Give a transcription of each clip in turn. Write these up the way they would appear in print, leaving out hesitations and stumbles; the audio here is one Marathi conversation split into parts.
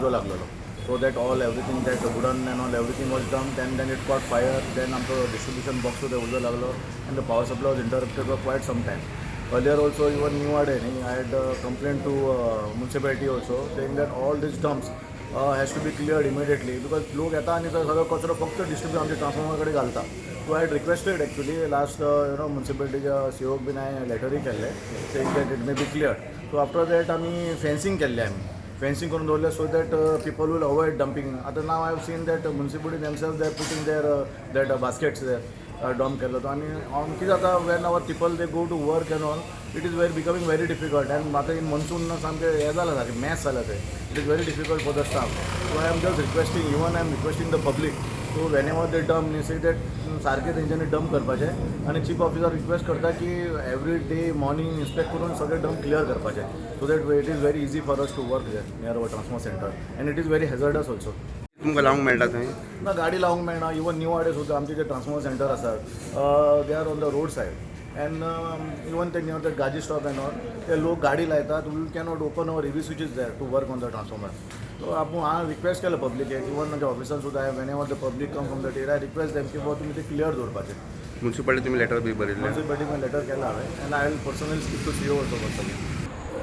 उजो लागलेलो. So that all everything that wooden and all everything was dumped, and then it caught fire. Then after distribution box to the ujo laglo, and the power supply was interrupted for quite some time. Earlier also even new I had complained to municipality also saying that all these dumps has to be cleared immediately because लोग येता आणि सगळं कचरो फक्त डिस्ट्रीब्यूट आमच्या ट्रान्सफॉर्मरकडे घालता. So I had requested actually last municipalityच्या COक बीन हांवें लेटरूय केल्ले saying that it may be cleared. So after that आमी फेन्सिंग केल्लें आमी. Fencing करून दवरले so that people will avoid dumping. Now I have seen that municipality themselves they are putting their that baskets there dump केलो तो आणि कितें जाता when our people they go to work and all it is becoming very difficult and आतां in monsoon सामकें हें जालां सारकें mess जालां तें. It is very difficult for the staff. So I am just requesting, even I am requesting the public. So whenever they dump, they say that सारखे तेंच्यांनी डंप करपाचे आणि चीफ ऑफिसर रिक्वेस्ट करता की एवरी डे मॉर्निंग इन्स्पेक्ट करून सगळे डंप क्लियर करपाचे so that it is very easy for us to work there near our transformer centre and it is very hazardous also. तुमकां लावंक मेळटा थंय ना गाडी लावंक मेळना. इवन न्यू आडे सुद्दां आमचे जे ट्रान्सफॉर्मर सेंटर आसात they are on the road side and even ते नियर द गाजी स्टॉप अँड ऑल ते लोक गाडी लायतात we cannot open our EV switches there to work on the transformer. So हांवें रिक्वेस्ट केलं पब्लीकेक इवन म्हज्या ऑफिसान सुद्दां whenever the public come from that area request them की बाबा तुमी ते क्लियर दवरपाचें. म्युन्सिपालिटी तुमी लेटर बी बरयल्लें म्युन्सिपालिटीक लेटर केला हांवें and I will personally speak to CO also for सगळें.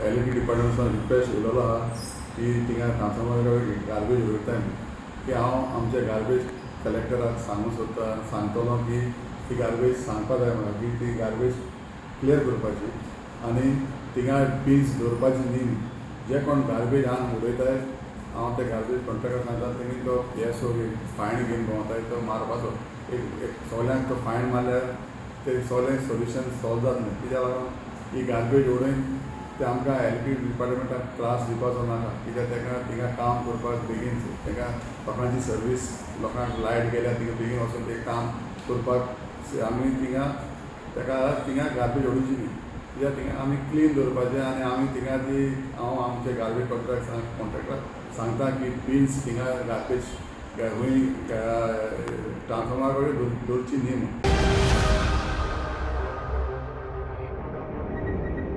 एलईडी डिपार्टमेंटान रिक्वेस्ट उलयलो आहा की थिंगा ट्रान्सफॉर्मर गार्बेज उडयता की हांव आमच्या गार्बेज कलेक्टराक सांगूंक सोदता सांगतलो की ती गार्बेज सांगपा जाय म्हाका की ती गार्बेज क्लियर करपाची आनी थिंगा बिन्स दवरपाची न्ही. जे कोण गार्बेज हांगा उडयताय हांव ते गार्बेज कॉन्ट्रॅक्टर सांगता तेमी तो येसो फायन घेवन भोंवताय तो मारपाचो. एक सगल्यांक तो फायन मारल्यार ते सगळें सोल्युशन सॉल्व जाता न्ही. कित्याक लागून ही गार्बेज उडोवन ते आमकां एलईडी डिपार्टमेंटाक त्रास दिवपाचो नाका कित्याक ताका थिंगा काम करपाक बेगीन ताका लोकांची सर्वीस लोकांक लायट गेल्यार थिंगा बेगीन वचून ते काम करपाक आमी थिंगा ताका थिंगा गार्बेज उडोवची न्ही. कित्याक थिंगा आमी क्लीन दवरपाचें आनी आमी थिंगा ती हांव आमचे गार्बेज कॉन्ट्रॅक्टराक सांगता की बिन्स थिंगा गार्बेज हूंय ट्रान्सफॉर्मरा कडेन दवरची न्ही म्हूण.